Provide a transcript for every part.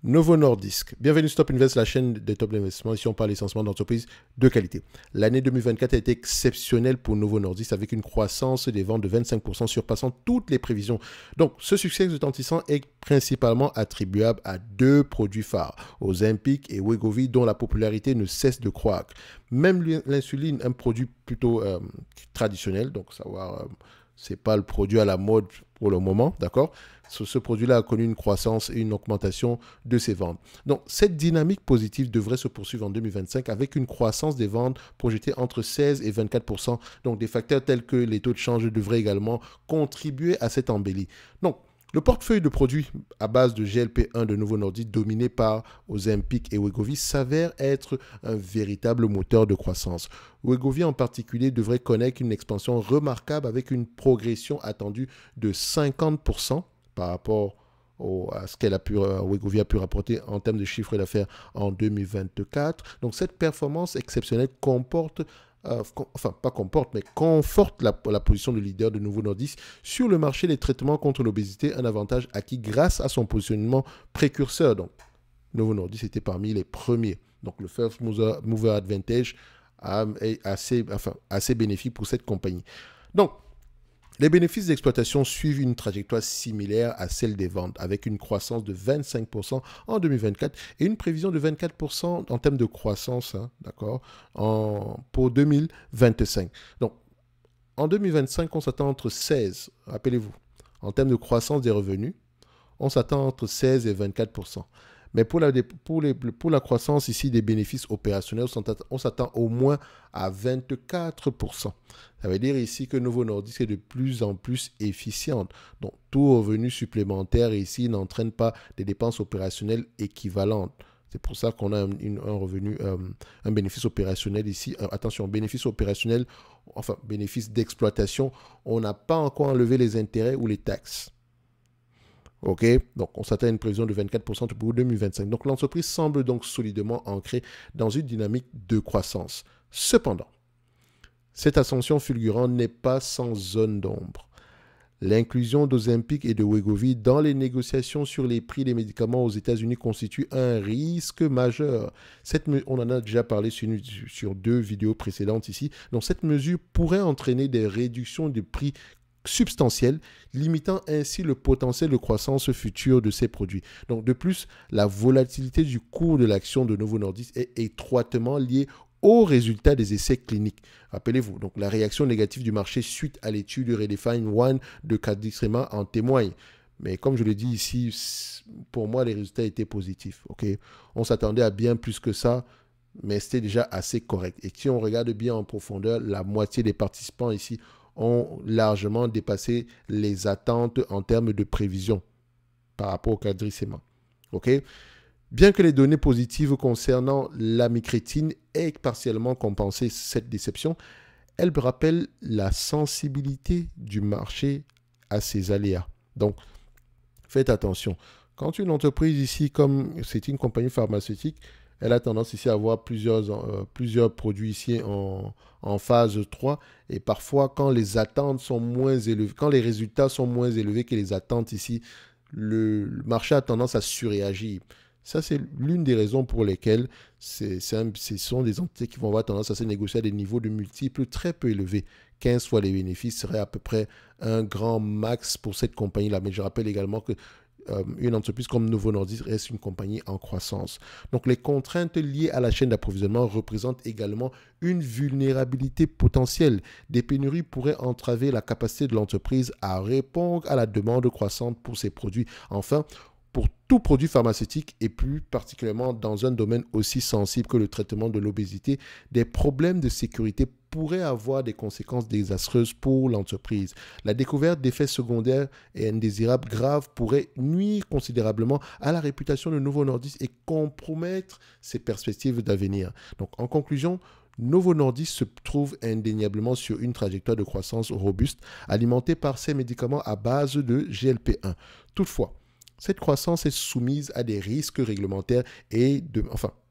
Novo Nordisk. Bienvenue sur Top Invest, la chaîne des top d'investissement. Ici, on parle essentiellement d'entreprises de qualité. L'année 2024 a été exceptionnelle pour Novo Nordisk avec une croissance des ventes de 25% surpassant toutes les prévisions. Donc, ce succès retentissant est principalement attribuable à deux produits phares, Ozempic et Wegovy, dont la popularité ne cesse de croître. Même l'insuline, un produit plutôt traditionnel, donc savoir... c'est pas le produit à la mode pour le moment, d'accord? Ce produit-là a connu une croissance et une augmentation de ses ventes. Donc, cette dynamique positive devrait se poursuivre en 2025 avec une croissance des ventes projetée entre 16 et 24%. Donc, des facteurs tels que les taux de change devraient également contribuer à cette embellie. Donc, le portefeuille de produits à base de GLP-1 de Novo Nordisk, dominé par Ozempic et Wegovy, s'avère être un véritable moteur de croissance. Wegovy en particulier devrait connaître une expansion remarquable avec une progression attendue de 50% par rapport à ce Wegovy a pu rapporter en termes de chiffre d'affaires en 2024. Donc cette performance exceptionnelle conforte la position de leader de Novo Nordisk sur le marché des traitements contre l'obésité, un avantage acquis grâce à son positionnement précurseur. Donc, Novo Nordisk était parmi les premiers. Donc, le First Mover Advantage est assez bénéfique pour cette compagnie. Donc, les bénéfices d'exploitation suivent une trajectoire similaire à celle des ventes, avec une croissance de 25% en 2024 et une prévision de 24% en termes de croissance, d'accord, pour 2025. Donc, en 2025, on s'attend entre 16, rappelez-vous, en termes de croissance des revenus, on s'attend entre 16 et 24%. Mais pour la croissance ici des bénéfices opérationnels, on s'attend au moins à 24%. Ça veut dire ici que Novo Nordisk est de plus en plus efficiente. Donc, tout revenu supplémentaire ici n'entraîne pas des dépenses opérationnelles équivalentes. C'est pour ça qu'on a un bénéfice opérationnel ici. Attention, bénéfice opérationnel, enfin bénéfice d'exploitation, on n'a pas encore enlevé les intérêts ou les taxes. OK, donc on s'attend à une prévision de 24% pour 2025. Donc l'entreprise semble donc solidement ancrée dans une dynamique de croissance. Cependant, cette ascension fulgurante n'est pas sans zone d'ombre. L'inclusion d'Ozempic et de Wegovy dans les négociations sur les prix des médicaments aux États-Unis constitue un risque majeur. On en a déjà parlé sur deux vidéos précédentes ici. Donc cette mesure pourrait entraîner des réductions de prix substantielle, limitant ainsi le potentiel de croissance future de ces produits. Donc de plus, la volatilité du cours de l'action de Novo Nordisk est étroitement liée aux résultats des essais cliniques. Rappelez-vous, donc la réaction négative du marché suite à l'étude Redefine One de CagriSema en témoigne. Mais comme je l'ai dit ici, pour moi, les résultats étaient positifs. Okay? On s'attendait à bien plus que ça, mais c'était déjà assez correct. Et si on regarde bien en profondeur, la moitié des participants ici ont largement dépassé les attentes en termes de prévision par rapport au CagriSema. OK? Bien que les données positives concernant l'amycrétine aient partiellement compensé cette déception, elles rappellent la sensibilité du marché à ces aléas. Donc, faites attention. Quand une entreprise ici, comme c'est une compagnie pharmaceutique, elle a tendance ici à avoir plusieurs produits ici en phase 3. Et parfois, quand les attentes sont moins élevées, quand les résultats sont moins élevés que les attentes ici, le marché a tendance à surréagir. Ça, c'est l'une des raisons pour lesquelles ce sont des entités qui vont avoir tendance à se négocier à des niveaux de multiples très peu élevés. 15 fois les bénéfices serait à peu près un grand max pour cette compagnie-là. Mais je rappelle également que une entreprise comme Novo Nordisk reste une compagnie en croissance. Donc, les contraintes liées à la chaîne d'approvisionnement représentent également une vulnérabilité potentielle. Des pénuries pourraient entraver la capacité de l'entreprise à répondre à la demande croissante pour ses produits. Enfin, pour tout produit pharmaceutique et plus particulièrement dans un domaine aussi sensible que le traitement de l'obésité, des problèmes de sécurité pourraient avoir des conséquences désastreuses pour l'entreprise. La découverte d'effets secondaires et indésirables graves pourrait nuire considérablement à la réputation de Novo Nordisk et compromettre ses perspectives d'avenir. Donc, en conclusion, Novo Nordisk se trouve indéniablement sur une trajectoire de croissance robuste alimentée par ses médicaments à base de GLP-1. Toutefois, Cette croissance est soumise à des risques réglementaires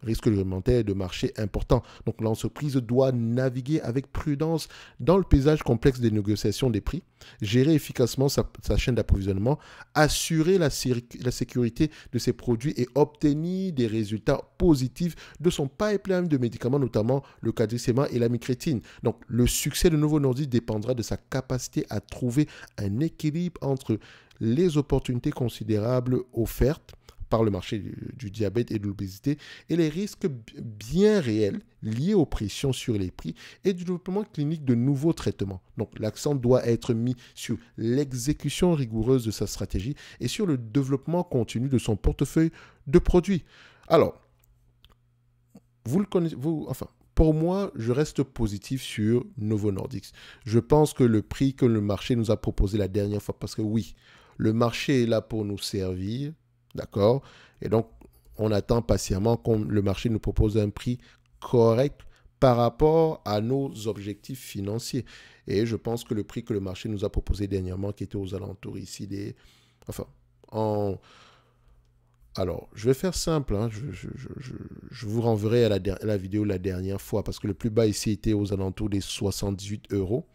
risques réglementaires de marché importants. Donc l'entreprise doit naviguer avec prudence dans le paysage complexe des négociations des prix, gérer efficacement sa chaîne d'approvisionnement, assurer la sécurité de ses produits et obtenir des résultats positifs de son pipeline de médicaments, notamment le cadicéma et la micrétine. Donc le succès de Novo Nordisk dépendra de sa capacité à trouver un équilibre entre les opportunités considérables offertes par le marché du diabète et de l'obésité et les risques bien réels liés aux pressions sur les prix et du développement clinique de nouveaux traitements. Donc l'accent doit être mis sur l'exécution rigoureuse de sa stratégie et sur le développement continu de son portefeuille de produits. Alors, vous le connaissez, pour moi, je reste positif sur Novo Nordisk. Je pense que le prix que le marché nous a proposé la dernière fois, parce que oui, le marché est là pour nous servir, d'accord? Et donc, on attend patiemment que le marché nous propose un prix correct par rapport à nos objectifs financiers. Et je pense que le prix que le marché nous a proposé dernièrement, qui était aux alentours ici des... Alors, je vais faire simple, hein. Je vous renverrai à la vidéo la dernière fois, parce que le plus bas ici était aux alentours des 78 euros.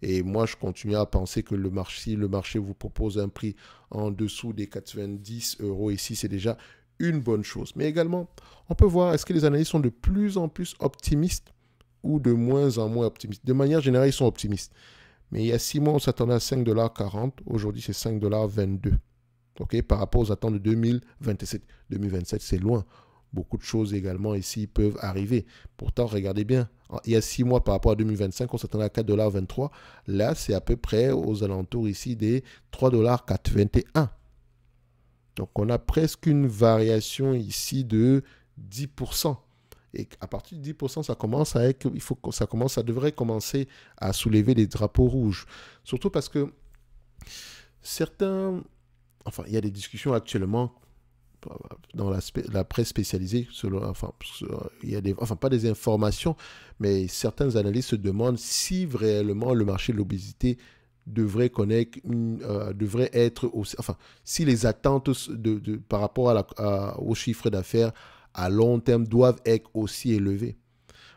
Et moi, je continue à penser que si le marché vous propose un prix en dessous des 90 euros ici, c'est déjà une bonne chose. Mais également, on peut voir, est-ce que les analystes sont de plus en plus optimistes ou de moins en moins optimistes? De manière générale, ils sont optimistes. Mais il y a 6 mois, on s'attendait à 5,40 $. Aujourd'hui, c'est 5,22 $. Okay, par rapport aux attentes de 2027. 2027, c'est loin. Beaucoup de choses également ici peuvent arriver. Pourtant, regardez bien, il y a 6 mois par rapport à 2025, on s'attendait à 4,23 $. Là, c'est à peu près aux alentours ici des 3,421 $. Donc, on a presque une variation ici de 10%. Et à partir de 10%, ça devrait commencer à soulever des drapeaux rouges. Surtout parce que il y a des discussions actuellement dans la presse spécialisée, il y a pas des informations, mais certains analystes se demandent si réellement le marché de l'obésité devrait être aussi, si les attentes par rapport au chiffre d'affaires à long terme doivent être aussi élevées.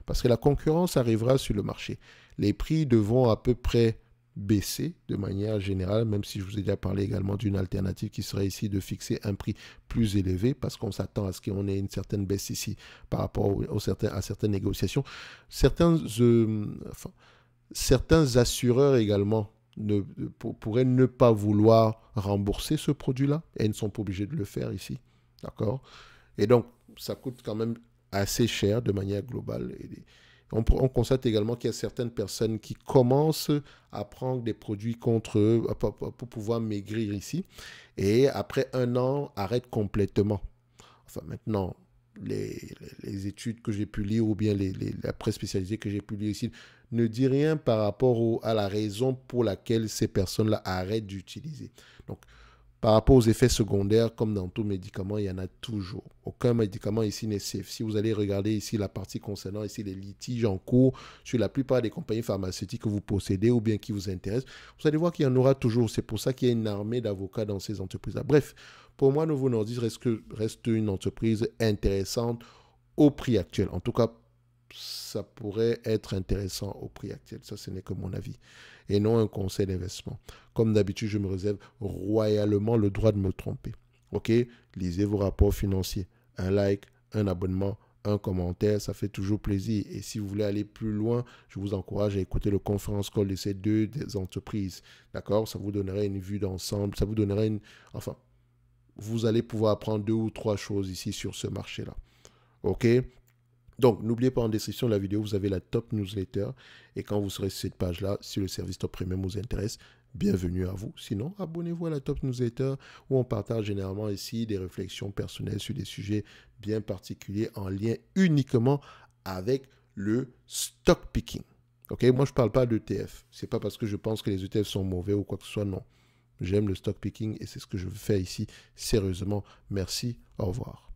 Parce que la concurrence arrivera sur le marché. Les prix devront à peu près baisser de manière générale, même si je vous ai déjà parlé également d'une alternative qui serait ici de fixer un prix plus élevé, parce qu'on s'attend à ce qu'on ait une certaine baisse ici par rapport à certaines négociations. Certains assureurs également pourraient ne pas vouloir rembourser ce produit-là, et ils ne sont pas obligés de le faire ici. D'accord? Et donc, ça coûte quand même assez cher de manière globale. On constate également qu'il y a certaines personnes qui commencent à prendre des produits contre eux pour pouvoir maigrir ici. Et après 1 an, arrêtent complètement. Maintenant, les études que j'ai pu lire ou bien la presse spécialisée que j'ai pu lire ici ne dit rien par rapport à la raison pour laquelle ces personnes-là arrêtent d'utiliser. Donc, par rapport aux effets secondaires, comme dans tout médicament, il y en a toujours. Aucun médicament ici n'est safe. Si vous allez regarder ici la partie concernant ici les litiges en cours sur la plupart des compagnies pharmaceutiques que vous possédez ou bien qui vous intéressent, vous allez voir qu'il y en aura toujours. C'est pour ça qu'il y a une armée d'avocats dans ces entreprises-là. Bref, pour moi, Novo Nordisk reste une entreprise intéressante au prix actuel. En tout cas, ça pourrait être intéressant au prix actuel. Ça, ce n'est que mon avis. Et non un conseil d'investissement. Comme d'habitude, je me réserve royalement le droit de me tromper. OK? Lisez vos rapports financiers. Un like, un abonnement, un commentaire, ça fait toujours plaisir. Et si vous voulez aller plus loin, je vous encourage à écouter le conférence call de ces deux entreprises. D'accord? Ça vous donnerait une vue d'ensemble. Ça vous donnerait vous allez pouvoir apprendre 2 ou 3 choses ici sur ce marché-là. OK? Donc, n'oubliez pas en description de la vidéo, vous avez la top newsletter. Et quand vous serez sur cette page-là, si le service top premium vous intéresse, bienvenue à vous. Sinon, abonnez-vous à la top newsletter où on partage généralement ici des réflexions personnelles sur des sujets bien particuliers en lien uniquement avec le stock picking. Ok, moi, je ne parle pas d'ETF. Ce n'est pas parce que je pense que les ETF sont mauvais ou quoi que ce soit, non. J'aime le stock picking et c'est ce que je fais ici sérieusement. Merci, au revoir.